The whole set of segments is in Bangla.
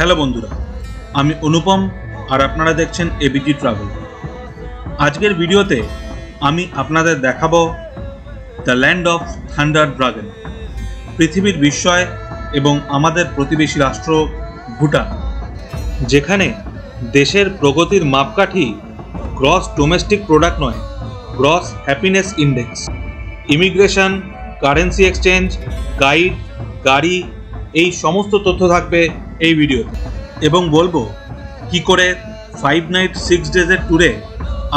हेलो बंधुरा आमी अनुपम और आपनारा देखछेन एबीटी ट्रैवल। आजकेर भिडियोते आमी आपनादेर देखाबो the land of thunder dragon, पृथिवीर विस्मय एबं आमादेर प्रतिवेशी राष्ट्र भूटान, जेखाने देशेर प्रगतिर मापकाठी ग्रस डोमेस्टिक प्रोडक्ट नय, gross happiness index, immigration, currency exchange, guide, गाड़ी এই সমস্ত তথ্য থাকবে এই ভিডিওতে এবং বলবো কি করে 5 নাইট 6 ডেজের ট্যুরে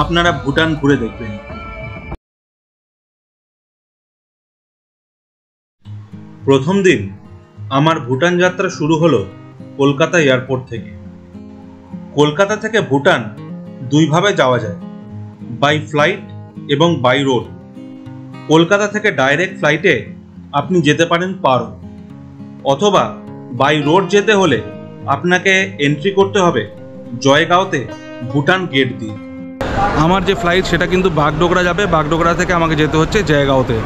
আপনারা ভুটান ঘুরে দেখবেন। প্রথম দিন আমার ভুটান যাত্রা শুরু হলো কলকাতা এয়ারপোর্ট থেকে। কলকাতা থেকে ভুটান দুইভাবে যাওয়া যায়, বাই ফ্লাইট এবং বাই রোড। কলকাতা থেকে ডাইরেক্ট ফ্লাইটে আপনি যেতে পারেন পারো, অথবা বাই রোড যেতে হলে আপনাকে এন্ট্রি করতে হবে জয়গাঁওতে ভুটান গেট দিয়ে। আমার যে ফ্লাইট সেটা কিন্তু বাগডোগরা যাবে, বাগডোগরা থেকে আমাকে যেতে হচ্ছে জয়গাঁওতে।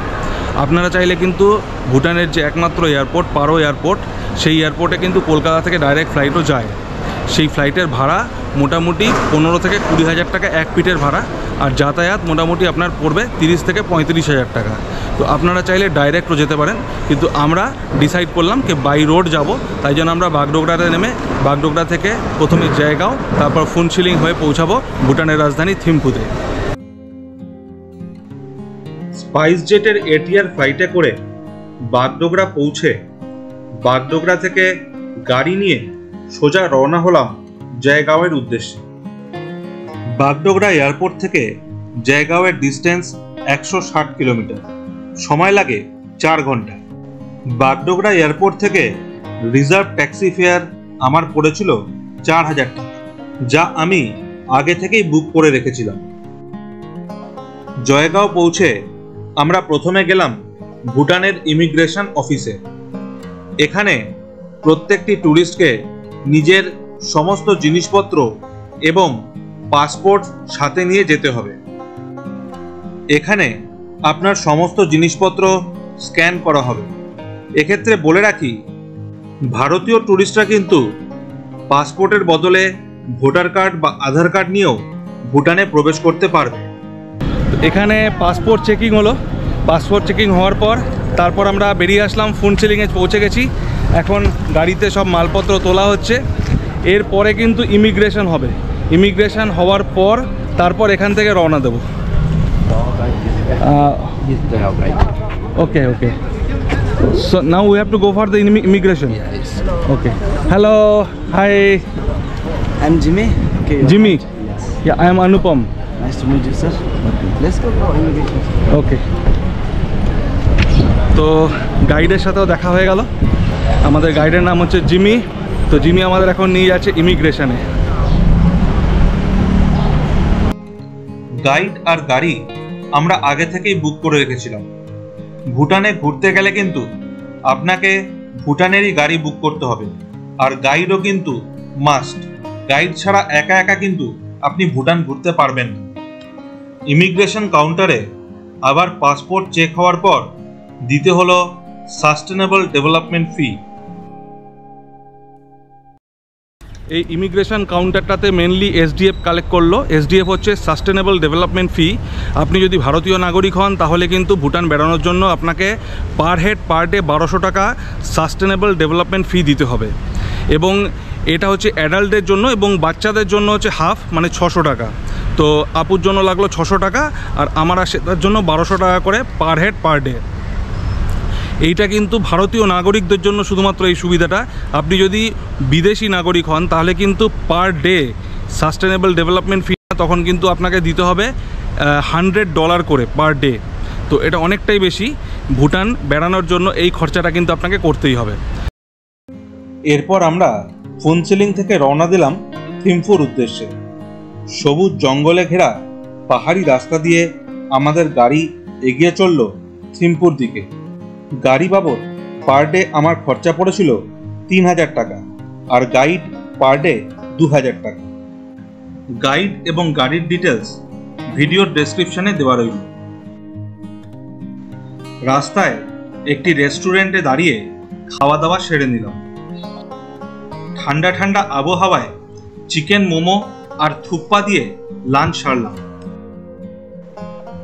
আপনারা চাইলে কিন্তু ভুটানের যে একমাত্র এয়ারপোর্ট পারো এয়ারপোর্ট, সেই এয়ারপোর্টে কিন্তু কলকাতা থেকে ডাইরেক্ট ফ্লাইটও যায়। সেই ফ্লাইটের ভাড়া মোটামুটি 15 থেকে 20 হাজার টাকা এক পিঠের ভাড়া, আর যাতায়াত মোটামুটি আপনার পড়বে 30 থেকে 35 হাজার টাকা। তো আপনারা চাইলে ডাইরেক্টও যেতে পারেন, কিন্তু আমরা ডিসাইড করলাম যে বাই রোড যাব, তাই জন্য আমরা বাগডোগরাতে নেমে বাগডোগরা থেকে প্রথমে জয়গাঁও, তারপর ফুনচিলিং হয়ে পৌঁছাবো ভুটানের রাজধানী থিম্পুতে। স্পাইস জেটের এটিআর ফ্লাইটে করে বাগডোগরা পৌঁছে বাগডোগরা থেকে গাড়ি নিয়ে সোজা রওনা হলাম জয়গাঁওয়ের উদ্দেশ্যে। বাগডোগরা এয়ারপোর্ট থেকে জয়গাঁওয়ের ডিস্টেন্স 160 কিলোমিটার, সময় লাগে 4 ঘন্টা। বাগডোগরা এয়ারপোর্ট থেকে রিজার্ভ ট্যাক্সি ফেয়ার আমার পড়েছিল 4000 টাকা, যা আমি আগে থেকেই বুক করে রেখেছিলাম। জয়গাঁও পৌঁছে আমরা প্রথমে গেলাম ভুটানের ইমিগ্রেশন অফিসে। এখানে প্রত্যেকটি ট্যুরিস্টকে নিজের সমস্ত জিনিসপত্র এবং পাসপোর্ট সাথে নিয়ে যেতে হবে। এখানে আপনার সমস্ত জিনিসপত্র স্ক্যান করা হবে। এক্ষেত্রে বলে রাখি, ভারতীয় ট্যুরিস্টরা কিন্তু পাসপোর্টের বদলে ভোটার কার্ড বা আধার কার্ড নিয়েও ভুটানে প্রবেশ করতে পারবে। এখানে পাসপোর্ট চেকিং হলো, পাসপোর্ট চেকিং হওয়ার পর তারপর আমরা বেরিয়ে আসলাম, ফুনচিলিংয়ে পৌঁছে গেছি। এখন গাড়িতে সব মালপত্র তোলা হচ্ছে, এরপরে কিন্তু ইমিগ্রেশন হবে। ইমিগ্রেশন হওয়ার পর তারপর এখান থেকে রওনা দেবো। Okay okay, so now we have to go for the immigration. Okay, hello, hi, I am Jimmy. Jimmy, yeah, I am Anupam. Nice to meet you, sir. Let's go for immigration. ওকে, তো গাইডের সাথেও দেখা হয়ে গেল। আমাদের গাইডের নাম হচ্ছে জিমি। তো জিমি আমাদের এখন নিয়ে যাচ্ছে ইমিগ্রেশনে। গাইড আর গাড়ি আমরা আগে থেকেই বুক করে রেখেছিলাম। ভুটানে ঘুরতে গেলে কিন্তু আপনাকে ভুটানেরই গাড়ি বুক করতে হবে, আর গাইডও কিন্তু মাস্ট। গাইড ছাড়া একা একা কিন্তু আপনি ভুটান ঘুরতে পারবেন না। ইমিগ্রেশন কাউন্টারে আবার পাসপোর্ট চেক হওয়ার পর দিতে হলো সাস্টেনেবল ডেভেলপমেন্ট ফি। এই ইমিগ্রেশন কাউন্টারটাতে মেনলি এসডিএফ কালেক্ট করলো। এসডিএফ হচ্ছে সাস্টেনেবল ডেভেলপমেন্ট ফি। আপনি যদি ভারতীয় নাগরিক হন তাহলে কিন্তু ভুটান বেড়ানোর জন্য আপনাকে পার হেড পার ডে 1200 টাকা সাস্টেনেবল ডেভেলপমেন্ট ফি দিতে হবে, এবং এটা হচ্ছে অ্যাডাল্টদের জন্য, এবং বাচ্চাদের জন্য হচ্ছে হাফ, মানে 600 টাকা। তো আপুর জন্য লাগলো 600 টাকা, আর আমার আর সেটার জন্য 1200 টাকা করে পার হেড পার ডে। এইটা কিন্তু ভারতীয় নাগরিকদের জন্য শুধুমাত্র এই সুবিধাটা। আপনি যদি বিদেশি নাগরিক হন তাহলে কিন্তু পার ডে সাস্টেনেবল ডেভেলপমেন্ট ফি তখন কিন্তু আপনাকে দিতে হবে $100 করে পার ডে। তো এটা অনেকটাই বেশি। ভুটান বেড়ানোর জন্য এই খরচাটা কিন্তু আপনাকে করতেই হবে। এরপর আমরা ফুনচিলিং থেকে রওনা দিলাম থিম্পুর উদ্দেশ্যে। সবুজ জঙ্গলে ঘেরা পাহাড়ি রাস্তা দিয়ে আমাদের গাড়ি এগিয়ে চলল থিম্পুর দিকে। গাড়ি বাবদ পার ডে আমার খরচা পড়েছিল 3000 টাকা, আর গাইড পার ডে 2000 টাকা। গাইড এবং গাড়ির ডিটেলস ভিডিওর ডেসক্রিপশনে দেওয়া রইল। রাস্তায় একটি রেস্টুরেন্টে দাঁড়িয়ে খাওয়া দাওয়া সেরে নিলাম। ঠান্ডা ঠান্ডা আবহাওয়ায় চিকেন মোমো আর থুপ্পা দিয়ে লাঞ্চ সারলাম।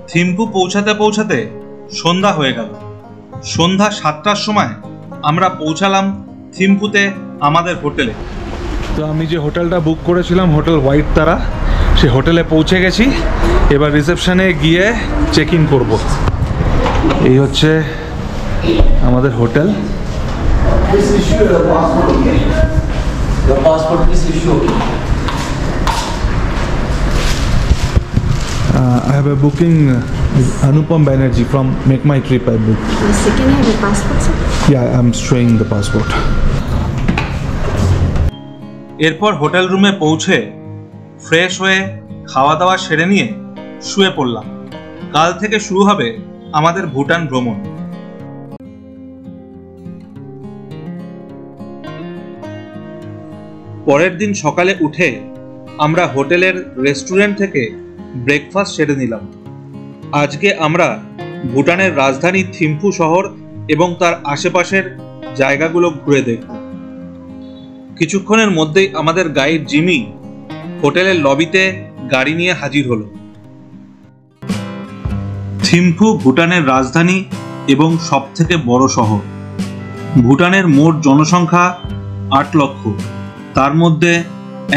থিম্পু পৌঁছাতে পৌঁছাতে সন্ধ্যা হয়ে গেল। সন্ধ্যা 7টার সময় আমরা পৌঁছালাম থিম্পুতে আমাদের হোটেলে। তো আমি যে হোটেলটা বুক করেছিলাম, হোটেল হোয়াইট তারা, সে হোটেলে পৌঁছে গেছি। এবার রিসেপশনে গিয়ে চেক ইন করবো। এই হচ্ছে আমাদের hotel. I have a booking Anupam Banerjee from Make My Trip. I booked. Can I have your passport, sir? Yeah, I'm showing the passport. এরপর হোটেল রুমে পৌঁছে ফ্রেশ হয়ে খাওয়া দাওয়া সেরে নিয়ে শুয়ে পড়লাম। কাল থেকে শুরু হবে আমাদের ভুটান ভ্রমণ। পরের দিন সকালে উঠে আমরা হোটেলের রেস্টুরেন্ট থেকে ব্রেকফাস্ট সেরে নিলাম। আজকে আমরা ভুটানের রাজধানী থিম্পু শহর এবং তার আশেপাশের জায়গাগুলো ঘুরে দেখব। কিছুক্ষণের মধ্যেই আমাদের গাইড জিমি হোটেলের লবিতে গাড়ি নিয়ে হাজির হলো। থিম্পু ভুটানের রাজধানী এবং সবথেকে বড় শহর। ভুটানের মোট জনসংখ্যা 8 লক্ষ। তার মধ্যে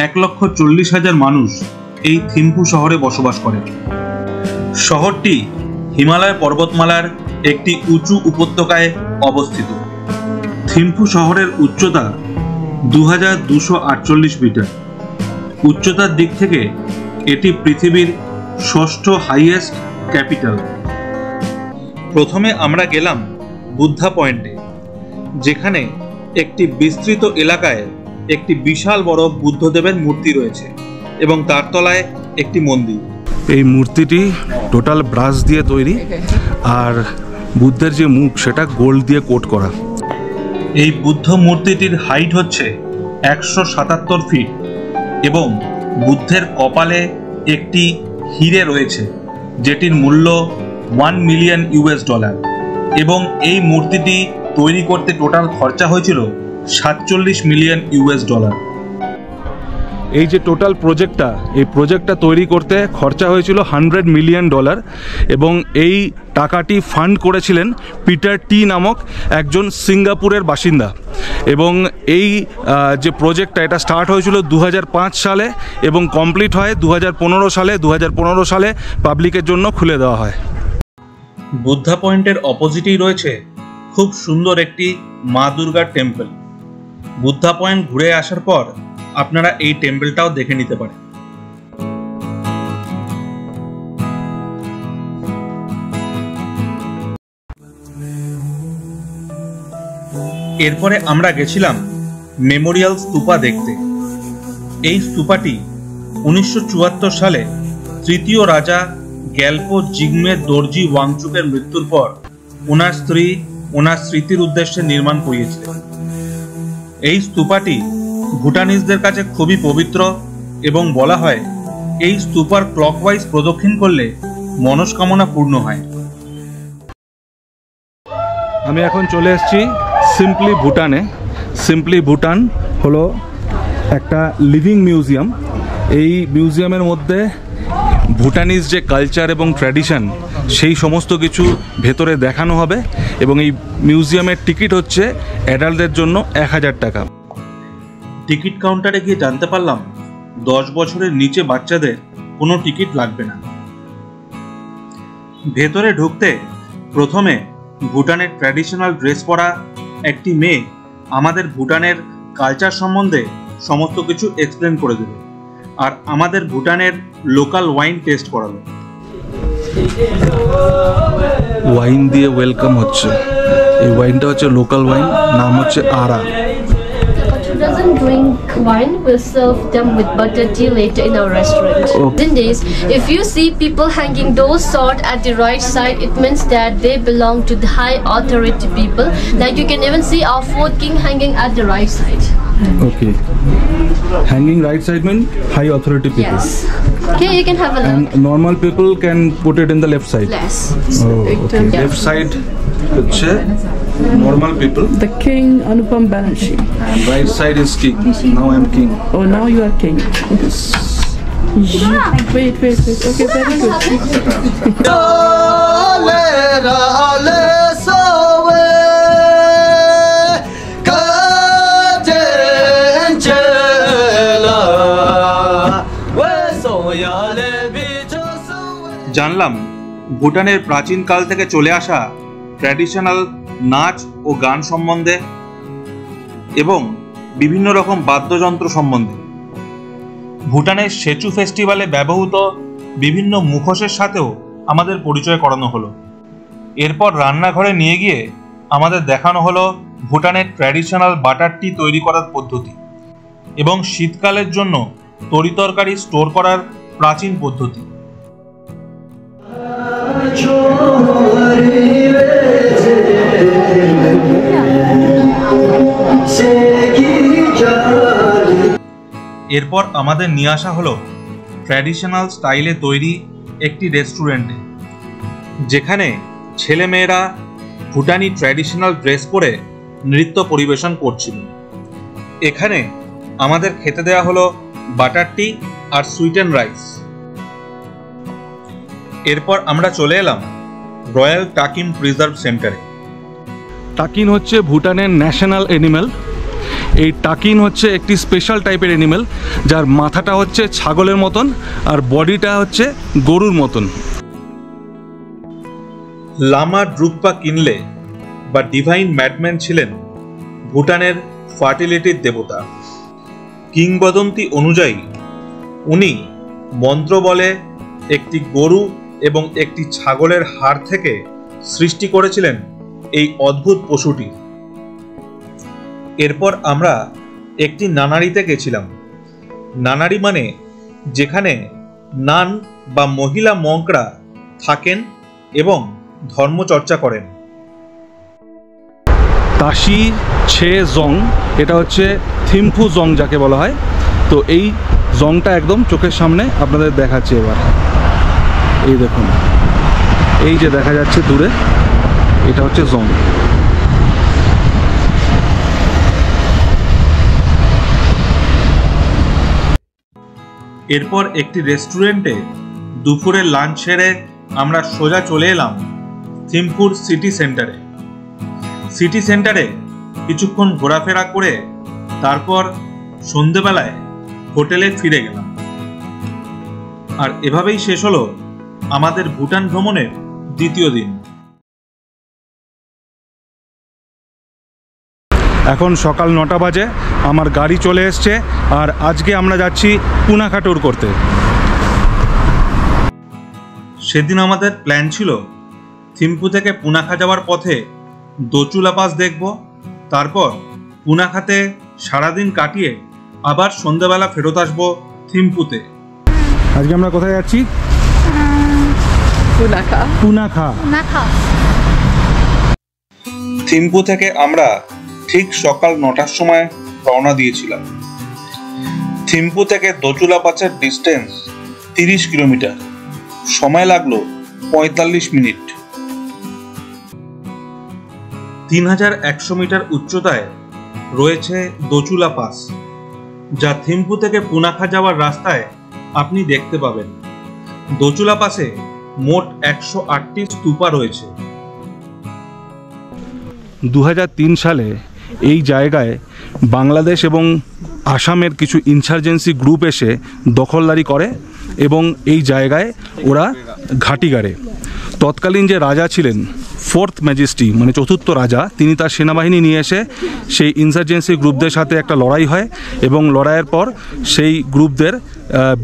1,40,000 মানুষ এই থিম্পু শহরে বসবাস করে। শহরটি হিমালয় পর্বতমালার একটি উঁচু উপত্যকায় অবস্থিত। থিম্পু শহরের উচ্চতা 2248 মিটার। উচ্চতার দিক থেকে এটি পৃথিবীর 6ষ্ঠ হাইয়েস্ট ক্যাপিটাল। প্রথমে আমরা গেলাম বুদ্ধা পয়েন্টে, যেখানে একটি বিস্তৃত এলাকায় একটি বিশাল বড় বুদ্ধদেবের মূর্তি রয়েছে এবং তার তলায় একটি মন্দির। এই মূর্তিটি টোটাল ব্রাশ দিয়ে তৈরি, আর বুদ্ধের যে মুখ সেটা গোল্ড দিয়ে কোট করা। এই বুদ্ধ মূর্তিটির হাইট হচ্ছে 177 ফিট এবং বুদ্ধের কপালে একটি হিরে রয়েছে যেটির মূল্য $1 মিলিয়ন এবং এই মূর্তিটি তৈরি করতে টোটাল খরচা হয়েছিল $47 মিলিয়ন। এই যে টোটাল প্রজেক্টটা তৈরি করতে খরচা হয়েছিল $100 মিলিয়ন এবং এই টাকাটি ফান্ড করেছিলেন পিটার টি নামক একজন সিঙ্গাপুরের বাসিন্দা। এবং এই যে প্রজেক্টটা এটা স্টার্ট হয়েছিল 2005 সালে এবং কমপ্লিট হয় 2015 সালে। 2015 সালে পাবলিকের জন্য খুলে দেওয়া হয়। বুদ্ধা পয়েন্টের অপোজিটেই রয়েছে খুব সুন্দর একটি মা দুর্গার টেম্পল। বুদ্ধা পয়েন্ট ঘুরে আসার পর আপনারা এই টেম্পলটাও দেখে নিতে পারেন। এরপরে আমরা গেছিলাম মেমোরিয়াল স্তূপা দেখতে। এই স্তূপাটি 1974 সালে তৃতীয় রাজা গ্যালপো জিগমে দর্জি ওয়াংচুকের মৃত্যুর পর ওনার স্ত্রী ওনার স্মৃতির উদ্দেশ্যে নির্মাণ করিয়েছিলেন। এই স্তূপাটি ভুটানিজদের কাছে খুবই পবিত্র এবং বলা হয় এই স্তূপার ক্লকওয়াইজ প্রদক্ষিণ করলে মনস্কামনা পূর্ণ হয়। আমি এখন চলে এসেছি সিম্পলি ভুটানে। সিম্পলি ভুটান হলো একটা লিভিং মিউজিয়াম। এই মিউজিয়ামের মধ্যে ভুটানিজ যে কালচার এবং ট্র্যাডিশন সেই সমস্ত কিছু ভেতরে দেখানো হবে এবং এই মিউজিয়ামের টিকিট হচ্ছে অ্যাডাল্টদের জন্য 1000 টাকা। টিকিট কাউন্টারে গিয়ে জানতে পারলাম 10 বছরের নিচে বাচ্চাদের কোনো টিকিট লাগবে না। ভেতরে ঢুকতে প্রথমে ভুটানের ট্র্যাডিশনাল ড্রেস পরা একটি মেয়ে আমাদের ভুটানের কালচার সম্বন্ধে সমস্ত কিছু এক্সপ্লেন করে দিল আর আমাদের ভুটানের লোকাল ওয়াইন টেস্ট করালো। ওয়াইন দিয়ে ওয়েলকাম হচ্ছে। এই ওয়াইনটা হচ্ছে লোকাল ওয়াইন, নাম হচ্ছে আরা। Doesn't drink wine, we'll serve them with butter tea later in our restaurant. In this, if you see people hanging those sword at the right side, it means that they belong to the high authority people. Like you can even see our fourth king hanging at the right side. Okay. Hanging right side means high authority people. Yes. Okay, you can have a look. And normal people can put it in the left side. Yes. Oh, okay. Left side হচ্ছে normal people. The king Anupam Banerjee. And right side is king. Now I'm king. Oh, now you are king. Wait. Okay, very good. জানলাম ভুটানের প্রাচীনকাল থেকে চলে আসা ট্র্যাডিশনাল নাচ ও গান সম্বন্ধে এবং বিভিন্ন রকম বাদ্যযন্ত্র সম্বন্ধে। ভুটানের সেচু ফেস্টিভ্যালে ব্যবহৃত বিভিন্ন মুখোশের সাথেও আমাদের পরিচয় করানো হলো। এরপর রান্নাঘরে নিয়ে গিয়ে আমাদের দেখানো হলো ভুটানের ট্র্যাডিশনাল বাটার টি তৈরি করার পদ্ধতি এবং শীতকালের জন্য তরিতরকারি স্টোর করার প্রাচীন পদ্ধতি। এরপর আমাদের নিয়ে আসা হলো ট্র্যাডিশনাল স্টাইলে তৈরি একটি রেস্টুরেন্টে, যেখানে ছেলেমেয়েরা ভুটানি ট্র্যাডিশনাল ড্রেস পরে নৃত্য পরিবেশন করছিল। এখানে আমাদের খেতে দেওয়া হলো বাটার টি আর সুইট অ্যান্ড রাইস। এরপর আমরা চলে এলাম রয়্যাল টাকিন প্রিজার্ভ সেন্টারে। টাকিন হচ্ছে ভুটানের ন্যাশনাল অ্যানিমেল। এই টাকিন হচ্ছে একটি স্পেশাল টাইপের অ্যানিমেল, যার মাথাটা হচ্ছে ছাগলের মতন আর বডিটা হচ্ছে গরুর মতন। লামা ড্রুকপা কিনলে বা ডিভাইন ম্যাডম্যান ছিলেন ভুটানের ফার্টিলিটির দেবতা। কিংবদন্তি অনুযায়ী উনি মন্ত্র বলে একটি গরু এবং একটি ছাগলের হাড় থেকে সৃষ্টি করেছিলেন এই অদ্ভুত পশুটি। এরপর আমরা একটি নানারিতে গেছিলাম। নানারি মানে যেখানে নান বা মহিলা মঙ্করা থাকেন এবং ধর্মচর্চা করেন। তাশি ছে জং, এটা হচ্ছে থিম্ফু জং যাকে বলা হয়। তো এই জংটা একদম চোখের সামনে আপনাদের দেখাচ্ছি এবার। এই দেখুন, এই যে দেখা যাচ্ছে দূরে, এটা হচ্ছে জং। এরপর একটি রেস্টুরেন্টে দুপুরের লাঞ্চ সেরে আমরা সোজা চলে এলাম থিম্পুর সিটি সেন্টারে। সিটি সেন্টারে কিছুক্ষণ ঘোরাফেরা করে তারপর সন্ধেবেলায় হোটেলে ফিরে গেলাম। আর এভাবেই শেষ হলো আমাদের ভুটান ভ্রমণের দ্বিতীয় দিন। এখন সকাল 9টা বাজে, আমার গাড়ি চলে এসছে আর আজকে আমরা যাচ্ছি পুনাখা ট্যুর করতে। সেদিন আমাদের প্ল্যান ছিল থিম্পু থেকে পুনাখা যাওয়ার পথে দোচুলা পাস দেখব, তারপর পুনাখাতে সারাদিন কাটিয়ে আবার সন্ধ্যাবেলা ফেরত আসবো থিম্পুতে। আজকে আমরা কোথায় যাচ্ছি? পুনাখা। থিম্পু থেকে আমরা ঠিক সকাল 9টার সময় রওনা দিয়েছিলাম। থিম্পু থেকে দোচুলা পাসের ডিস্টেন্স 30 কিলোমিটার, সময় লাগলো 45 মিনিট। 3100 মিটার উচ্চতায় রয়েছে দোচুলা পাস, যা থিম্পু থেকে পুনাখা যাওয়ার রাস্তায় আপনি দেখতে পাবেন। দোচুলা পাসে মোট 108টি স্তূপা রয়েছে। 2003 সালে এই জায়গায় বাংলাদেশ এবং আসামের কিছু ইনসার্জেন্সি গ্রুপ এসে দখলদারি করে এবং এই জায়গায় ওরা ঘাঁটি গাড়ে। তৎকালীন যে রাজা ছিলেন, 4th ম্যাজেস্টি মানে চতুর্থ রাজা, তিনি তার সেনাবাহিনী নিয়ে এসে সেই ইনসার্জেন্সি গ্রুপদের সাথে একটা লড়াই হয় এবং লড়াইয়ের পর সেই গ্রুপদের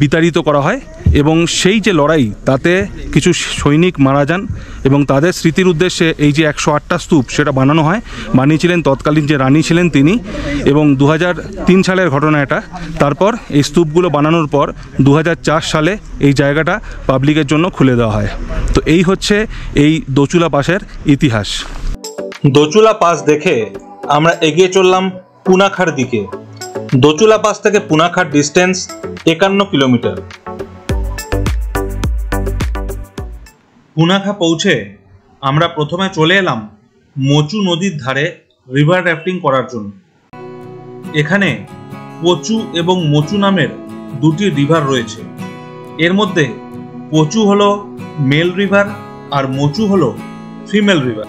বিতাড়িত করা হয় এবং সেই যে লড়াই তাতে কিছু সৈনিক মারা যান এবং তাদের স্মৃতির উদ্দেশ্যে এই যে 108টা স্তূপ সেটা বানানো হয়। বানিয়েছিলেন তৎকালীন যে রানী ছিলেন তিনি, এবং 2003 সালের ঘটনা এটা। তারপর এই স্তূপগুলো বানানোর পর 2004 সালে এই জায়গাটা পাবলিকের জন্য খুলে দেওয়া হয়। তো এই হচ্ছে এই দোচুলা পাসের ইতিহাস। দোচুলা পাস দেখে আমরা এগিয়ে চললাম পুনাখার দিকে। দোচুলা পাস থেকে পুনাখার ডিস্টেন্স 51 কিলোমিটার। পুনাখা পৌঁছে আমরা প্রথমে চলে এলাম মোচু নদীর ধারে রিভার র্যাফটিং করার জন্য। এখানে পচু এবং মোচু নামের দুটি রিভার রয়েছে। এর মধ্যে পচু হলো মেল রিভার আর মোচু হলো ফিমেল রিভার।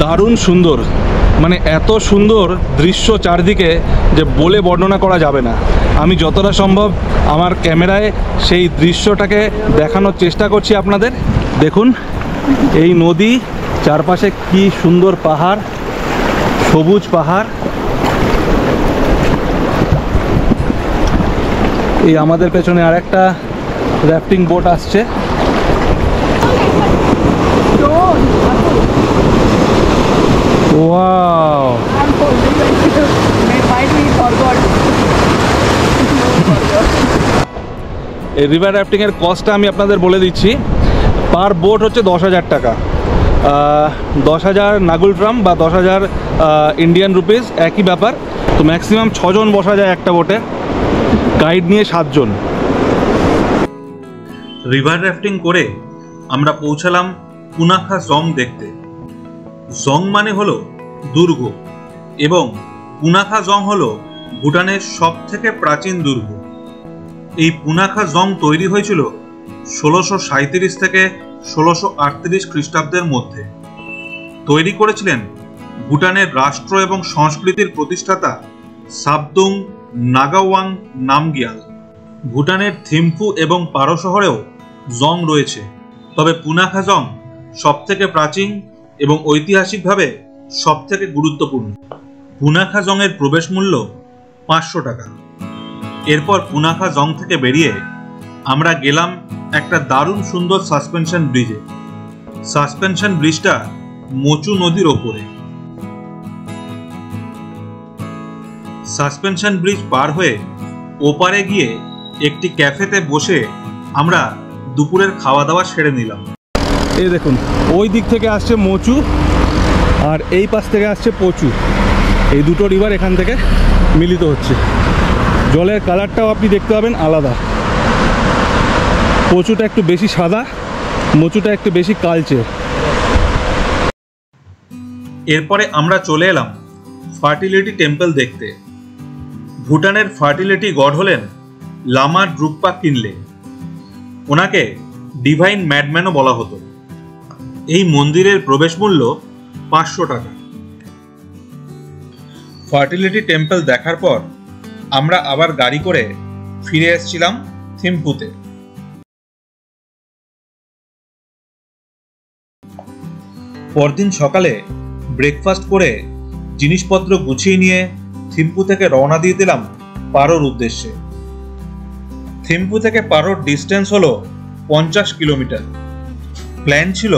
দারুণ সুন্দর, মানে এত সুন্দর দৃশ্য চারদিকে যে বলে বর্ণনা করা যাবে না। আমি যতটা সম্ভব আমার ক্যামেরায় সেই দৃশ্যটাকে দেখানোর চেষ্টা করছি আপনাদের। দেখুন এই নদী, চারপাশে কি সুন্দর পাহাড়, সবুজ পাহাড়। এই আমাদের পেছনে আরেকটা র্যাফটিং বোট আসছে। ওয়াও, এই রিভার র্যাফটিংয়ের কস্টটা আমি আপনাদের বলে দিচ্ছি। পার বোট হচ্ছে 10,000 টাকা, 10,000 নাগুল ট্রাম বা 10,000 ইন্ডিয়ান রুপিস, একই ব্যাপার। তো ম্যাক্সিমাম 6 জন বসা যায় একটা বোটে, গাইড নিয়ে 7 জন। রিভার র্যাফটিং করে আমরা পৌঁছালাম পুনাখা জং দেখতে। জং মানে হলো দুর্গ, এবং পুনাখা জং হলো ভুটানের সব থেকে প্রাচীন দুর্গ। এই পুনাখা জং তৈরি হয়েছিল 1637 থেকে 1638 খ্রিস্টাব্দের মধ্যে। তৈরি করেছিলেন ভুটানের রাষ্ট্র এবং সংস্কৃতির প্রতিষ্ঠাতা সাবদুং নাগাওয়াং নামগিয়াল। ভুটানের থিম্পু এবং পারো শহরেও জং রয়েছে, তবে পুনাখা জং সব থেকে প্রাচীন এবং ঐতিহাসিকভাবে সব থেকে গুরুত্বপূর্ণ। পুনাখা জংয়ের প্রবেশ মূল্য 500 টাকা। এরপর পুনাখা জং থেকে বেরিয়ে আমরা গেলাম একটা দারুণ সুন্দর সাসপেনশন ব্রিজে। সাসপেনশন ব্রিজটা মোচু নদীর ওপরে। সাসপেনশন ব্রিজ পার হয়ে ওপারে গিয়ে একটি ক্যাফেতে বসে আমরা দুপুরের খাওয়া দাওয়া সেরে নিলাম। এই দেখুন, ওই দিক থেকে আসছে মোচু আর এই পাশ থেকে আসছে পচু। এই দুটো রিভার এখান থেকে মিলিত হচ্ছে। জলের কালারটাও আপনি দেখতে পাবেন আলাদা। পচুটা একটু বেশি সাদা, মোচুটা একটু বেশি কালচে। এরপরে আমরা চলে এলাম ফার্টিলিটি টেম্পল দেখতে। ভুটানের ফার্টিলিটি গড হলেন লামা ড্রুকপা কিনলে। ওনাকে ডিভাইন ম্যাডম্যানও বলা হতো। এই মন্দিরের প্রবেশ মূল্য 500 টাকা। ফার্টিলিটি টেম্পল দেখার পর আমরা আবার গাড়ি করে ফিরে এসেছিলাম থিম্পুতে। পরদিন সকালে ব্রেকফাস্ট করে জিনিসপত্র গুছিয়ে নিয়ে থিম্পু থেকে রওনা দিয়ে দিলাম পারোর উদ্দেশ্যে। থিম্পু থেকে পারোর ডিস্টেন্স হলো 50 কিলোমিটার। প্ল্যান ছিল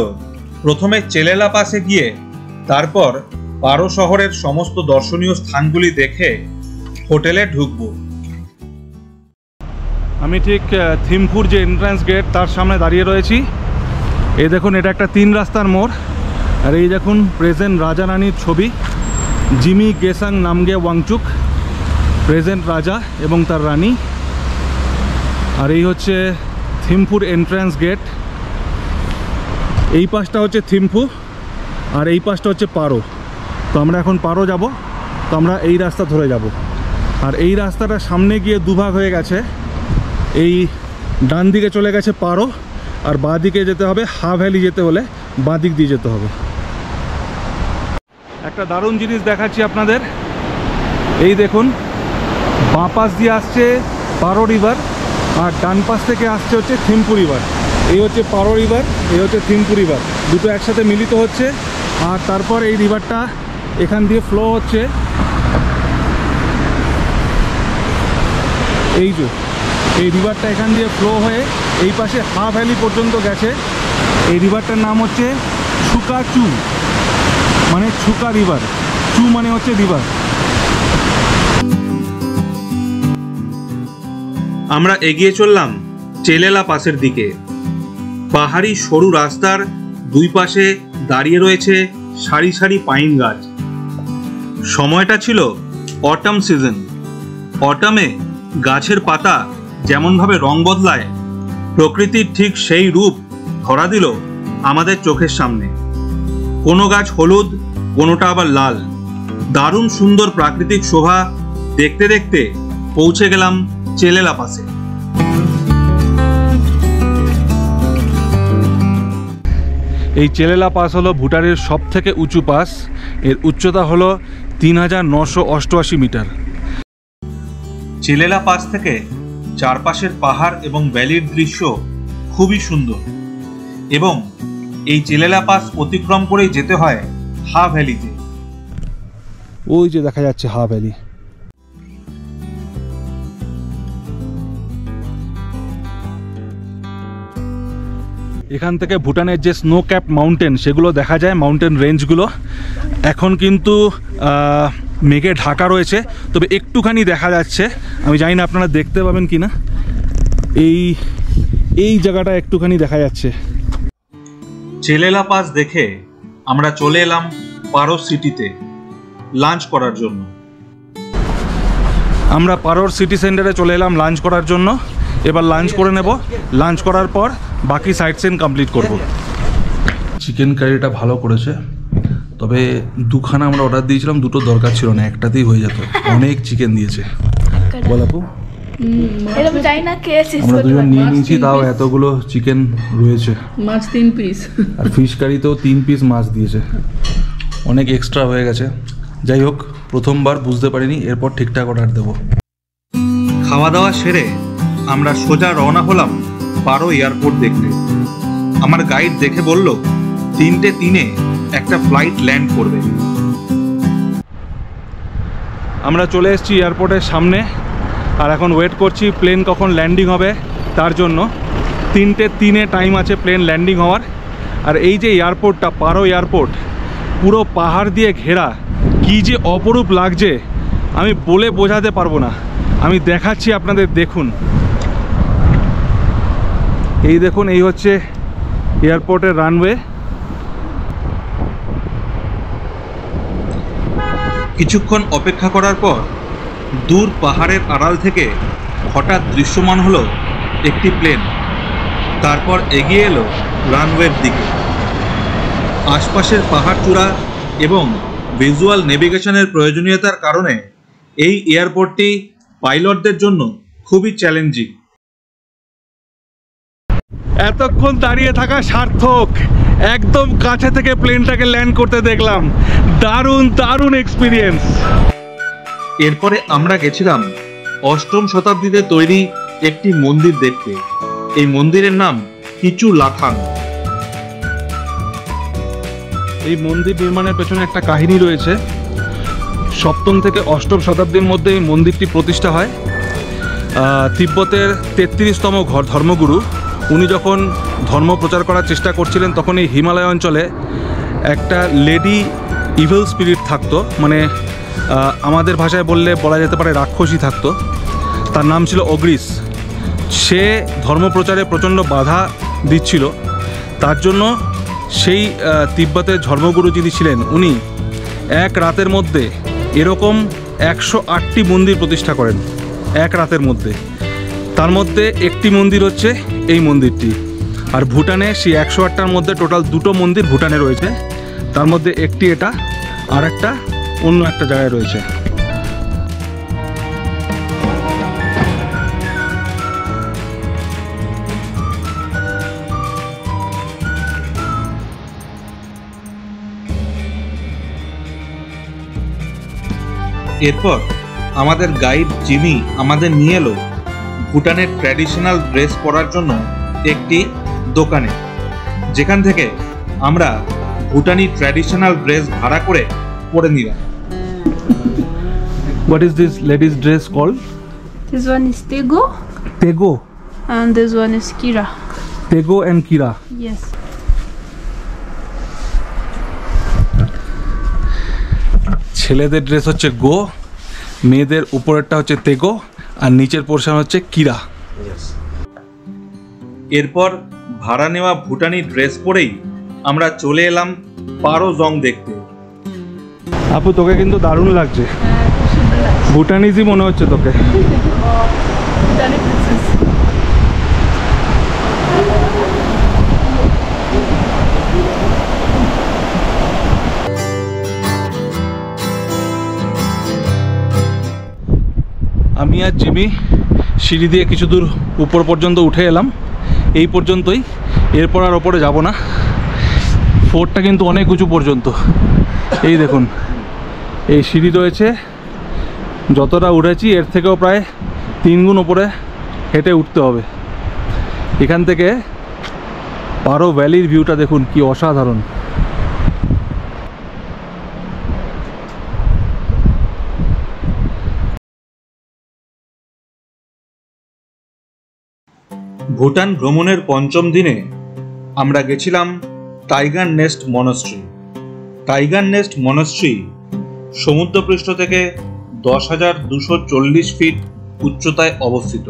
প্রথমে চেলেলা পাসে গিয়ে তারপর পারো শহরের সমস্ত দর্শনীয় স্থানগুলি দেখে হোটেলে ঢুকব। আমি ঠিক থিম্পুর যে এন্ট্রান্স গেট তার সামনে দাঁড়িয়ে রয়েছি। এই দেখুন, এটা একটা 3 রাস্তার মোড়। আর এই দেখুন প্রেজেন্ট রাজা রানীর ছবি, জিমি গেসাং নামগে ওয়াংচুক, প্রেজেন্ট রাজা এবং তার রানী। আর এই হচ্ছে থিম্পুর এন্ট্রান্স গেট। এই পাশটা হচ্ছে থিম্পু আর এই পাশটা হচ্ছে পারো। তো আমরা এখন পারো যাব, তো আমরা এই রাস্তা ধরে যাব। আর এই রাস্তাটা সামনে গিয়ে দুভাগ হয়ে গেছে। এই ডান দিকে চলে গেছে পারো, আর বাঁ দিকে যেতে হবে, হা ভ্যালি যেতে হলে বাঁ দিক দিয়ে যেতে হবে। একটা দারুণ জিনিস দেখাচ্ছি আপনাদের। এই দেখুন, বাঁ পাশ দিয়ে আসছে পারো রিভার আর ডান পাশ থেকে আসছে হচ্ছে থিম্পু রিভার। এই হচ্ছে পারো রিভার, এই হচ্ছে থিম্পু রিভার, দুটো একসাথে মিলিত হচ্ছে। আর তারপর এই রিভারটা এখান দিয়ে ফ্লো হচ্ছে। এই রিভারটা এখান দিয়ে ফ্লো হয়ে এই পাশে হা ভ্যালি পর্যন্ত গেছে। এই রিভারটার নাম হচ্ছে ছুকা চু, মানে ছুকা রিভার। চু মানে হচ্ছে রিভার। আমরা এগিয়ে চললাম চেলেলা পাসের দিকে। পাহাড়ি সরু রাস্তার দুই পাশে দাঁড়িয়ে রয়েছে সারি সারি পাইন গাছ। সময়টা ছিল অটাম সিজন। অটামে গাছের পাতা যেমনভাবে রং বদলায়, প্রকৃতির ঠিক সেই রূপ ধরা দিল আমাদের চোখের সামনে। কোনো গাছ হলুদ, কোনোটা আবার লাল। দারুণ সুন্দর প্রাকৃতিক শোভা দেখতে দেখতে পৌঁছে গেলাম চেলেলা পাসে। এই চেলেলা পাস হলো ভুটানের সব থেকে উঁচু পাস। এর উচ্চতা হলো ৩,৯৮৮ মিটার। চেলেলা পাস থেকে চারপাশের পাহাড় এবং ভ্যালির দৃশ্য খুবই সুন্দর, এবং এই চেলেলা পাস অতিক্রম করেই যেতে হয় হা ভ্যালিতে। ওই যে দেখা যাচ্ছে হা ভ্যালি। এখান থেকে ভুটানের যে স্নো ক্যাপ মাউন্টেন সেগুলো দেখা যায়, মাউন্টেন রেঞ্জগুলো। এখন কিন্তু মেঘে ঢাকা রয়েছে, তবে একটুখানি দেখা যাচ্ছে। আমি জানি না আপনারা দেখতে পাবেন কি না, এই জায়গাটা একটুখানি দেখা যাচ্ছে। চেলেলা পাস দেখে আমরা চলে এলাম পারো সিটিতে লাঞ্চ করার জন্য। আমরা পারোর সিটি সেন্টারে চলে এলাম লাঞ্চ করার জন্য। এবার লাঞ্চ করে নেব। লাঞ্চ করার পর বাকি সাইট সিন কমপ্লিট করব। চিকেন কারিটা ভালো করেছে, তবে দুখানা আমরা অর্ডার দিয়েছিলাম, দুটো দরকার ছিল না, একটাতেই হয়ে যেত। অনেক চিকেন দিয়েছে। বল আপু, আমরা দুজন নিয়ে নিয়েছি, তাও এতগুলো চিকেন রয়েছে। মাছ 3 পিস আর ফিশ কারিতেও 3 পিস মাছ দিয়েছে, অনেক এক্সট্রা হয়ে গেছে। যাই হোক, প্রথমবার বুঝতে পারিনি, এরপর ঠিকঠাক অর্ডার দেবো। খাওয়া দাওয়া সেরে আমরা সোজা রওনা হলাম পারো এয়ারপোর্ট দেখতে। আমার গাইড দেখে বলল 3:03 একটা ফ্লাইট ল্যান্ড করবে। আমরা চলে এসেছি এয়ারপোর্টের সামনে, আর এখন ওয়েট করছি প্লেন কখন ল্যান্ডিং হবে তার জন্য। 3:03 টাইম আছে প্লেন ল্যান্ডিং হওয়ার। আর এই যে এয়ারপোর্টটা, পারো এয়ারপোর্ট, পুরো পাহাড় দিয়ে ঘেরা, কি যে অপরূপ লাগছে আমি বলে বোঝাতে পারবো না। আমি দেখাচ্ছি আপনাদের, দেখুন। এই দেখুন, এই হচ্ছে এয়ারপোর্টের রানওয়ে। কিছুক্ষণ অপেক্ষা করার পর দূর পাহাড়ের আড়াল থেকে হঠাৎ দৃশ্যমান হলো একটি প্লেন। তারপর এগিয়ে এলো রানওয়ের দিকে। আশপাশের পাহাড় চূড়া এবং ভিজুয়াল নেভিগেশনের প্রয়োজনীয়তার কারণে এই এয়ারপোর্টটি পাইলটদের জন্য খুবই চ্যালেঞ্জিং। এতক্ষণ দাঁড়িয়ে থাকা সার্থক। একদম কাছে থেকে প্লেনটাকে ল্যান্ড করতে দেখলাম। দারুণ দারুণ এক্সপিরিয়েন্স। এরপরে আমরা গেছিলাম 8ম শতাব্দীতে তৈরি একটি মন্দির দেখতে। এই মন্দিরের নাম কিচু লাখাং। এই মন্দির নির্মাণের পেছনে একটা কাহিনী রয়েছে। 7ম থেকে 8ম শতাব্দীর মধ্যে এই মন্দিরটি প্রতিষ্ঠা হয়। তিব্বতের 33তম ধর্মগুরু, উনি যখন ধর্ম প্রচার করার চেষ্টা করছিলেন, তখন এই হিমালয় অঞ্চলে একটা লেডি ইভিল স্পিরিট থাকতো, মানে আমাদের ভাষায় বলা যেতে পারে রাক্ষসী থাকতো। তার নাম ছিল অগ্রিস। সে ধর্মপ্রচারে প্রচণ্ড বাধা দিচ্ছিল। তার জন্য সেই তিব্বতের ধর্মগুরু যিনি ছিলেন, উনি এক রাতের মধ্যে এরকম 108টি মন্দির প্রতিষ্ঠা করেন, এক রাতের মধ্যে। তার মধ্যে একটি মন্দির হচ্ছে এই মন্দিরটি। আর ভুটানে সেই 108টার মধ্যে টোটাল 2টো মন্দির ভুটানে রয়েছে। তার মধ্যে একটি এটা, আর একটা অন্য একটা জায়গায় রয়েছে। এরপর আমাদের গাইড জিমি আমাদের নিয়ে এলো ভুটানের ট্র্যাডিশনাল ড্রেস পরার জন্য একটি দোকানে, যেখান থেকে আমরা ভুটানি ট্র্যাডিশনাল ড্রেস ভাড়া করে পরে নিলাম। What is this ladies dress called? This one is Tego Tego. and this one is Kira. Tego and Kira. Yes. ছেলেদের ড্রেস হচ্ছে গো, মেয়েদের উপরেরটা হচ্ছে তেগো, আর নিচের পোর্শন হচ্ছে কিরা। এরপর ভাড়া নেওয়া ভুটানি ড্রেস পরেই আমরা চলে এলাম পারো জং দেখতে। আপু, তোকে কিন্তু দারুণ লাগছে। খুব সুন্দর লাগছে। ভুটানিজই মনে হচ্ছে তোকে। আমি আর জিমি সিঁড়ি দিয়ে কিছু দূর উপর পর্যন্ত উঠে এলাম, এই পর্যন্তই, এরপর আর ওপরে যাব না। ফোর্টটা কিন্তু অনেক উঁচু পর্যন্ত, এই দেখুন এই সিঁড়ি রয়েছে, যতটা উঠেছি এর থেকেও প্রায় 3 গুণ ওপরে হেঁটে উঠতে হবে। এখান থেকে পারো ভ্যালির ভিউটা দেখুন কি অসাধারণ। ভুটান ভ্রমণের ৫ম দিনে আমরা গেছিলাম tiger nest monastery. Tiger nest monastery সমুদ্রপৃষ্ঠ থেকে 10,240 ফিট উচ্চতায় অবস্থিত।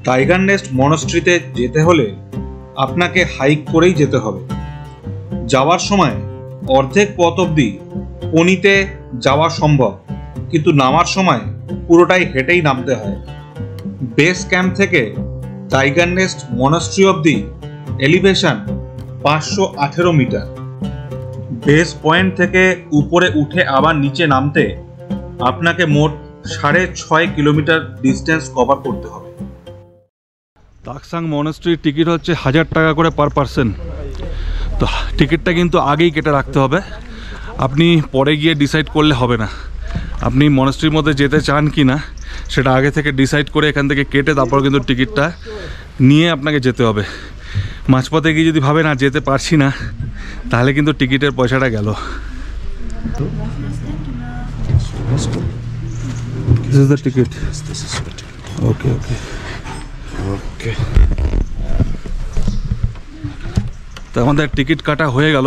টাইগার নেস্ট মনাস্ট্রিতে যেতে হলে আপনাকে হাইক করেই যেতে হবে। যাওয়ার সময় অর্ধেক পথ অবধি পনিতে যাওয়া সম্ভব, কিন্তু নামার সময় পুরোটাই হেঁটেই নামতে হয়। বেস ক্যাম্প থেকে টাইগার নেস্ট মনাস্ট্রি অবধি এলিভেশন 518 মিটার। বেস পয়েন্ট থেকে উপরে উঠে আবার নিচে নামতে আপনাকে মোট 6.5 কিলোমিটার ডিস্টেন্স কভার করতে হবে। তাকসাং মনাস্ট্রির টিকিট হচ্ছে 1000 টাকা করে পার পারসন। তো টিকিটটা কিন্তু আগেই কেটে রাখতে হবে, আপনি পরে গিয়ে ডিসাইড করলে হবে না। আপনি মনাস্ট্রির মধ্যে যেতে চান কি না সেটা আগে থেকে ডিসাইড করে এখান থেকে কেটে তারপর কিন্তু টিকিটটা নিয়ে আপনাকে যেতে হবে। মাঝপথে গিয়ে যদি ভাবে না যেতে পারছি না, তাহলে কিন্তু টিকিটের পয়সাটা গেল। This is the ticket. This is the ticket. Okay, okay. Okay. তো আমাদের টিকিট কাটা হয়ে গেল।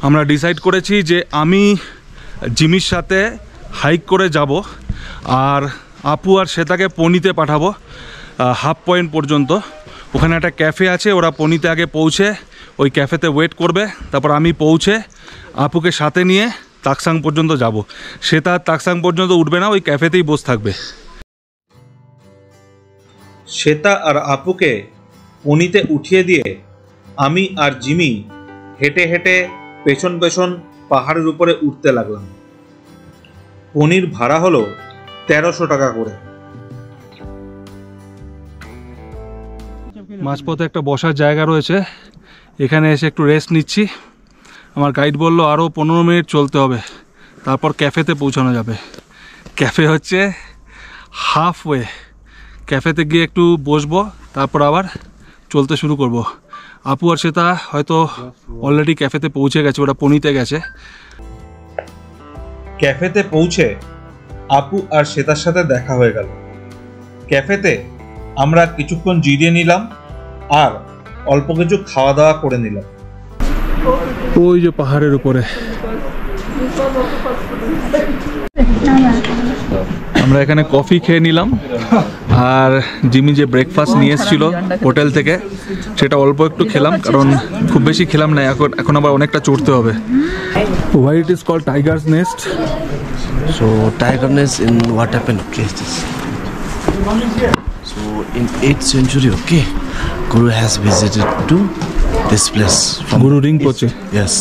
আমরা ডিসাইড করেছি যে আমি জিমির সাথে হাইক করে যাব, আর আপু আর শ্বেতাকে পনিতে পাঠাবো হাফ পয়েন্ট পর্যন্ত। ওখানে একটা ক্যাফে আছে, ওরা পনিতে আগে পৌঁছে ওই ক্যাফেতে ওয়েট করবে, তারপর আমি পৌঁছে আপুকে সাথে নিয়ে তাকসাং পর্যন্ত যাব। শ্বেতা তাকসাং পর্যন্ত উঠবে না, ওই ক্যাফেতেই বসে থাকবে। শ্বেতা আর আপুকে পনিতে উঠিয়ে দিয়ে আমি আর জিমি হেঁটে হেঁটে পেছন পেছন পাহাড়ের উপরে উঠতে লাগলাম। পনির ভাড়া হলো 1300 টাকা করে। মাঝপথে একটা বসার জায়গা রয়েছে, এখানে এসে একটু রেস্ট নিচ্ছি। আমার গাইড বলল আরও 15 মিনিট চলতে হবে, তারপর ক্যাফেতে পৌঁছানো যাবে। ক্যাফে হচ্ছে হাফওয়ে, ক্যাফেতে গিয়ে একটু বসবো, তারপর আবার চলতে শুরু করব। আপু আর শ্বেতা হয়তো অলরেডি ক্যাফেতে পৌঁছে গেছে, ওরা পনিতে গেছে। ক্যাফেতে পৌঁছে আপু আর শ্বেতার সাথে দেখা হয়ে গেল। ক্যাফেতে আমরা কিছুক্ষণ জিরিয়ে নিলাম আর অল্প কিছু খাওয়া দাওয়া করে নিলাম। ওই যে পাহাড়ের উপরে আমরা এখানে কফি খেয়ে নিলাম, আর জিমি যে ব্রেকফাস্ট নিয়ে এসেছিল হোটেল থেকে সেটা অল্প একটু খেলাম, কারণ খুব বেশি খেলাম না, এখন আবার অনেকটা চড়তে হবে। Why it is called Tiger's Nest? So Tiger Nest, in what happened? Okay, so in 8th century, okay, Guru has visited to this place. From Guru Rinpoche. Yes.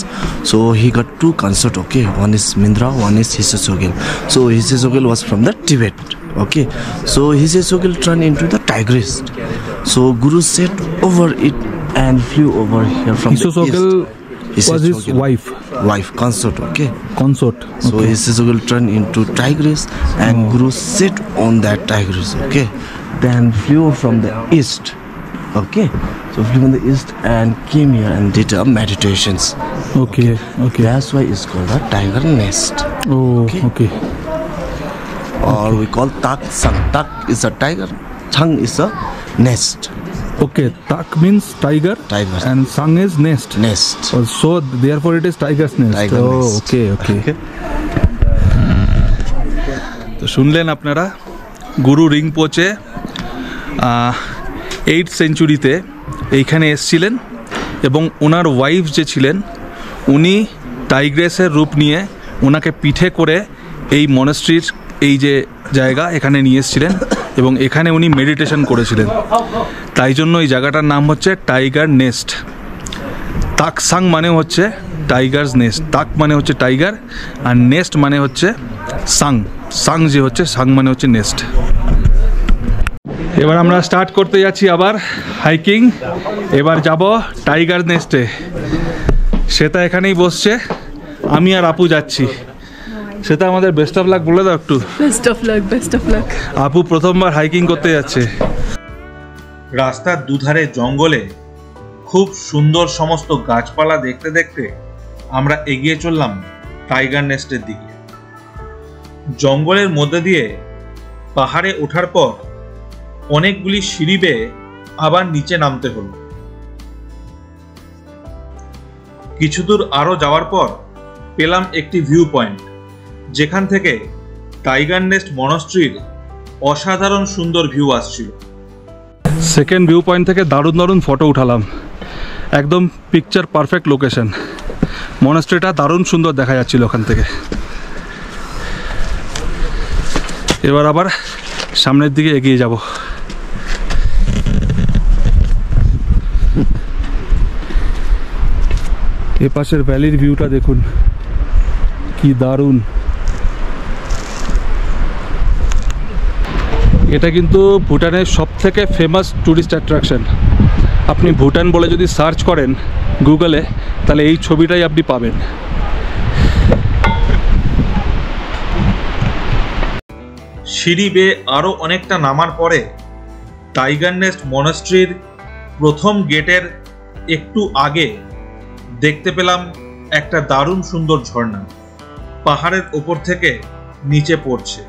So he got 2 consorts. Okay, one is Mindra, one is Hisesogil. So Hisesogil was from the Tibet. Okay. So Hisesogil turned into the tigress. So Guru sat over it and flew over here from Hisesogil the east. was his wife. Consort. Okay. Consort. So Hisesogil turned into tigress, and Guru sat on that tigress. Okay. Then flew from the east. Okay. So flew from the east and came here and did meditations. Okay. That's why it's called a tiger nest. Oh, okay. Or we call Tak Sang. Tak is a tiger, Sang is a nest. Okay, Tak means tiger, and Sang is nest. Oh, so therefore it is tiger's nest. Nest. Okay. তো শুনলেন আপনারা, গুরু রিংপোচে 8th সেঞ্চুরিতে এইখানে এসছিলেন, এবং ওনার ওয়াইফ যে ছিলেন উনি টাইগ্রেসের রূপ নিয়ে ওনাকে পিঠে করে এই মনাস্ট্রির এই যে জায়গা এখানে নিয়ে এসেছিলেন এবং এখানে উনি মেডিটেশন করেছিলেন, তাই জন্য এই জায়গাটার নাম হচ্ছে টাইগার নেস্ট। তাকসাং মানে হচ্ছে টাইগার্স নেস্ট, তাক মানে হচ্ছে টাইগার আর নেস্ট মানে হচ্ছে সাং, সাং যে হচ্ছে সাং মানে হচ্ছে নেস্ট। এবার আমরা স্টার্ট করতে যাচ্ছি আবার হাইকিং, এবার যাব টাইগার নেস্টে। সেটা এখানেই বসছে, আমি আর আপু যাচ্ছি। সেটা আমাদের বেস্ট অফ লাক বলে দাও একটু। Best of luck, best of luck. আপু প্রথমবার হাইকিং করতে যাচ্ছে। রাস্তার দুধারে জঙ্গলে খুব সুন্দর সমস্ত গাছপালা দেখতে দেখতে আমরা এগিয়ে চললাম টাইগার নেস্টের দিকে। জঙ্গলের মধ্যে দিয়ে পাহাড়ে ওঠার পর অনেকগুলি সিঁড়ি বেয়ে আবার নিচে নামতে হলো। কিছু দূর আরো যাওয়ার পর পেলাম একটি ভিউ পয়েন্ট, যেখান থেকে টাইগার নেস্ট মনস্ট্রির অসাধারণ সুন্দর ভিউ আসছিল। সেকেন্ড ভিউ পয়েন্ট থেকে দারুণ দারুণ ফটো উঠালাম, একদম পিকচার পারফেক্ট লোকেশন। মনস্ট্রিটা দারুণ সুন্দর দেখা যাচ্ছিল ওখান থেকে। এবার আবার সামনের দিকে এগিয়ে যাব। এ পাশের ভ্যালির ভিউটা দেখুন কি দারুণ। এটা কিন্তু ভুটানের সবথেকে ফেমাস ট্যুরিস্ট অ্যাট্রাকশন। আপনি ভুটান বলে যদি সার্চ করেন গুগলে, তাহলে এই ছবিটাই আপনি পাবেন। সিঁড়ি বেয়ে আরো অনেকটা নামার পরে টাইগার নেস্ট মনস্ট্রির প্রথম গেটের একটু আগে দেখতে পেলাম একটা দারুণ সুন্দর ঝর্ণা পাহাড়ের ওপর থেকে নিচে পড়ছে।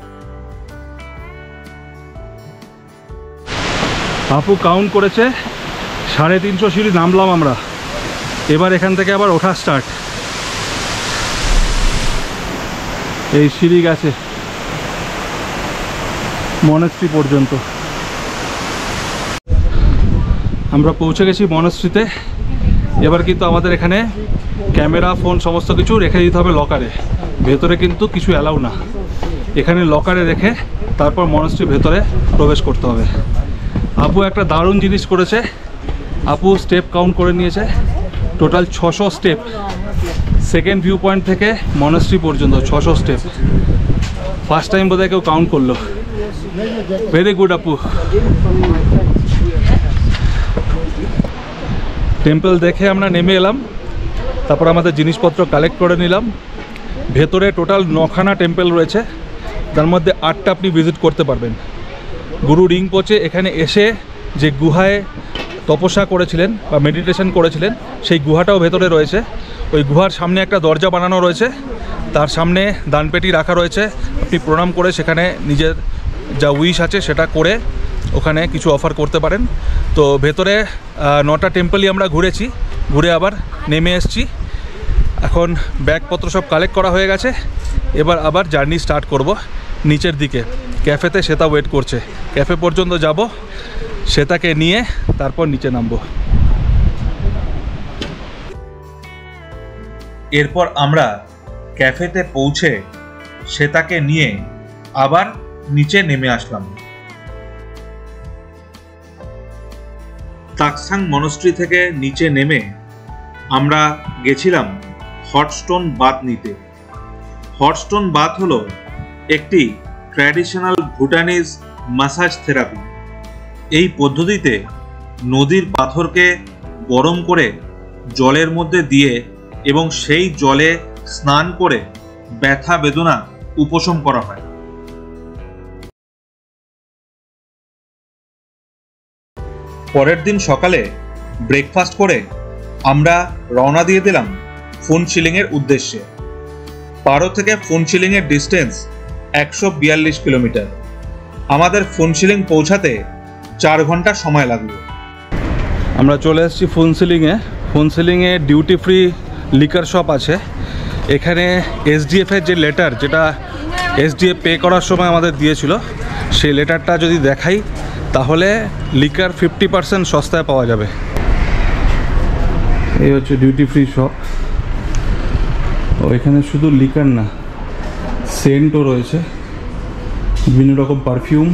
আপু কাউন্ট করেছে 350 সিঁড়ি নামলাম আমরা। এবার এখান থেকে আবার ওঠা স্টার্ট। এই সিঁড়ি গেছে মনস্ট্রি পর্যন্ত। আমরা পৌঁছে গেছি মনস্ট্রিতে। এবার কিন্তু আমাদের এখানে ক্যামেরা ফোন সমস্ত কিছু রেখে দিতে হবে লকারে, ভেতরে কিন্তু কিছু অ্যালাউ না। এখানে লকারে রেখে তারপর মনস্ট্রির ভেতরে প্রবেশ করতে হবে। আপু একটা দারুণ জিনিস করেছে, আপু স্টেপ কাউন্ট করে নিয়েছে, total 600 step second view point থেকে মনস্ট্রি পর্যন্ত 600 স্টেপ। ফার্স্ট টাইম বোধহয় কেউ কাউন্ট করলো। ভেরি গুড আপু। টেম্পল দেখে আমরা নেমে এলাম, তারপর আমাদের জিনিসপত্র কালেক্ট করে নিলাম। ভেতরে টোটাল 9খানা টেম্পল রয়েছে, তার মধ্যে 8টা আপনি ভিজিট করতে পারবেন। গুরু রিংপোচে এখানে এসে যে গুহায় তপস্যা করেছিলেন বা মেডিটেশন করেছিলেন, সেই গুহাটাও ভেতরে রয়েছে। ওই গুহার সামনে একটা দরজা বানানো রয়েছে, তার সামনে দানপেটি রাখা রয়েছে। আপনি প্রণাম করে সেখানে নিজের যা উইশ আছে সেটা করে ওখানে কিছু অফার করতে পারেন। তো ভেতরে 9টা টেম্পলই আমরা ঘুরেছি, ঘুরে আবার নেমে এসেছি। এখন ব্যাগপত্র সব কালেক্ট করা হয়ে গেছে। এবার আবার জার্নি স্টার্ট করব নিচের দিকে। ক্যাফেতে শ্বেতা ওয়েট করছে, ক্যাফে পর্যন্ত যাব, শ্বেতাকে নিয়ে তারপর নিচে নামবো। এরপর আমরা ক্যাফেতে পৌঁছে শ্বেতাকে নিয়ে আবার নিচে নেমে আসলাম। তাকসাং মনস্ট্রি থেকে নিচে নেমে আমরা গেছিলাম হটস্টোন বাথ নিতে। হটস্টোন বাথ হলো একটি ট্র্যাডিশনাল ভুটানিজ মাসাজ থেরাপি। এই পদ্ধতিতে নদীর পাথরকে গরম করে জলের মধ্যে দিয়ে এবং সেই জলে স্নান করে ব্যথা বেদনা উপশম করা হয়। পরের দিন সকালে ব্রেকফাস্ট করে আমরা রওনা দিয়ে দিলাম ফুনচিলিংয়ের উদ্দেশ্যে। পারো থেকে ফুনচিলিংয়ের ডিস্টেন্স 142 কিলোমিটার। আমাদের ফুনচিলিং পৌঁছাতে 4 ঘন্টা সময় লাগলো। আমরা চলে এসেছি ফুনচিলিংয়ে। ফুনচিলিংয়ে ডিউটি ফ্রি লিকার শপ আছে। এখানে এসডিএফের যে লেটার, যেটা এসডিএফ পে করার সময় আমাদের দিয়েছিল, সেই লেটারটা যদি দেখাই তাহলে লিকার 50% সস্তায় পাওয়া যাবে। এই হচ্ছে ডিউটি ফ্রি শপ। ও এখানে শুধু লিকার না, সেন্টও রয়েছে। বিভিন্ন রকম পারফিউম,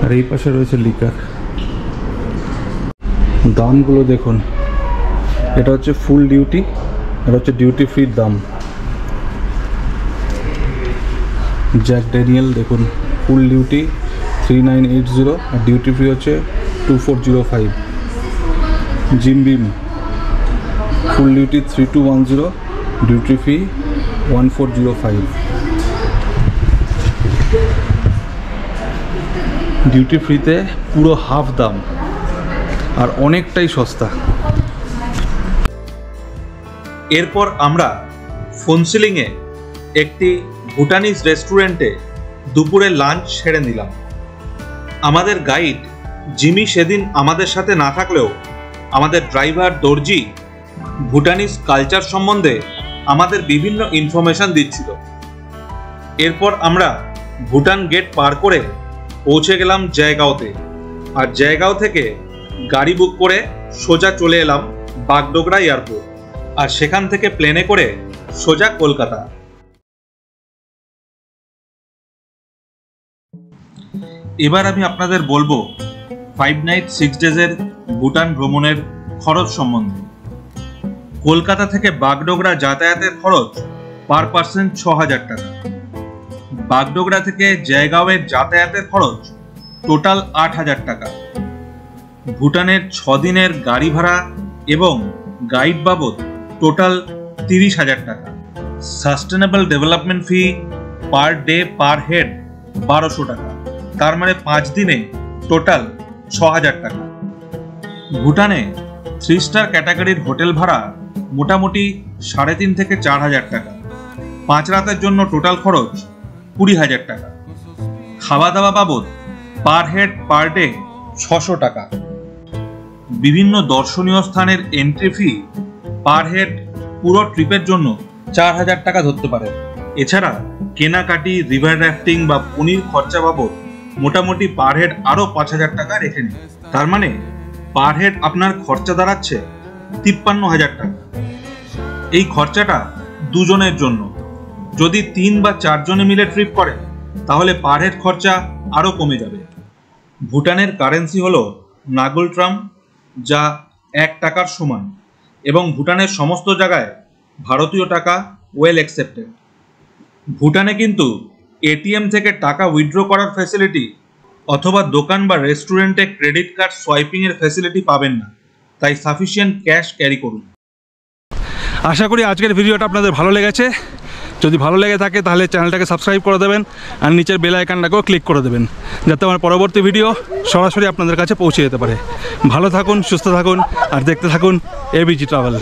আর এই পাশে রয়েছে লিকার। দামগুলো দেখুন, এটা হচ্ছে ফুল ডিউটি, এটা হচ্ছে ডিউটি ফ্রির দাম। জ্যাক ড্যানিয়েল দেখুন, ফুল ডিউটি 3980 আর ডিউটি ফ্রি হচ্ছে 2405। জিম বিম ফুল ডিউটি 3210, ডিউটি ফ্রি 1405। ডিউটি ফ্রিতে পুরো হাফ দাম আর অনেকটাই সস্তা। এরপর আমরা ফোনসিলিংয়ে একটি ভুটানিজ রেস্টুরেন্টে দুপুরে লাঞ্চ সেরে নিলাম। আমাদের গাইড জিমি সেদিন আমাদের সাথে না থাকলেও আমাদের ড্রাইভার দর্জি ভুটানিজ কালচার সম্বন্ধে আমাদের বিভিন্ন ইনফরমেশন দিচ্ছিল। এরপর আমরা ভুটান গেট পার করে পৌঁছে গেলাম জয়গাঁওতে, আর জয়গাঁও থেকে গাড়ি বুক করে সোজা চলে এলাম বাগডোগরা এয়ারপোর্ট, আর সেখান থেকে প্লেনে করে সোজা কলকাতা। এবার আমি আপনাদের বলবো 5 নাইট 6 ডেজের ভুটান ভ্রমণের খরচ সম্বন্ধে। কলকাতা থেকে বাগডোগরা যাতায়াতের খরচ পার পার্সন 6000 টাকা। বাগডোগরা থেকে জয়গাঁওয়ের যাতায়াতের খরচ টোটাল 8000 টাকা। ভুটানের 6 দিনের গাড়ি ভাড়া এবং গাইড বাবদ টোটাল 30,000 টাকা। সাস্টেনেবল ডেভেলপমেন্ট ফি পার ডে পার হেড 1200 টাকা, তার মানে 5 দিনে টোটাল 6000 টাকা। ভুটানে 3 স্টার ক্যাটাগরির হোটেল ভাড়া মোটামুটি 3.5 থেকে 4000 টাকা। 5 রাতের জন্য টোটাল খরচ 20,000 টাকা। খাওয়া দাওয়া বাবদ পার হেড পার ডে 600 টাকা। বিভিন্ন দর্শনীয় স্থানের এন্ট্রি ফি পার হেড পুরো ট্রিপের জন্য 4000 টাকা ধরতে পারে। এছাড়া কেনাকাটি, রিভার রাফটিং বা পনির খরচা বাবদ মোটামুটি পার হেড আরও 5000 টাকা রেখে নিন। তার মানে পার হেড আপনার খরচা দাঁড়াচ্ছে 53,000 টাকা। এই খরচাটা দুজনের জন্য। যদি 3 বা 4 জনে মিলে ট্রিপ করেন তাহলে পার হেড খরচা আরও কমে যাবে। ভুটানের কারেন্সি হলো নাগলট্রাম, যা 1 টাকার সমান, এবং ভুটানের সমস্ত জায়গায় ভারতীয় টাকা ওয়েল অ্যাকসেপ্টেড। ভুটানে কিন্তু এটিএম থেকে টাকা উইথড্র করার ফ্যাসিলিটি অথবা দোকান বা রেস্টুরেন্টে ক্রেডিট কার্ড সোয়াইপিংয়ের ফ্যাসিলিটি পাবেন না, তাই সাফিসিয়েন্ট ক্যাশ ক্যারি করুন। আশা করি আজকের ভিডিওটা আপনাদের ভালো লেগেছে। যদি ভালো লেগে থাকে তাহলে চ্যানেলটাকে সাবস্ক্রাইব করে দেবেন আর নিচের বেল আইকনটাকেও ক্লিক করে দেবেন, যাতে আমার পরবর্তী ভিডিও সরাসরি আপনাদের কাছে পৌঁছে যেতে পারে। ভালো থাকুন, সুস্থ থাকুন আর দেখতে থাকুন এবিজি ট্রাভেল।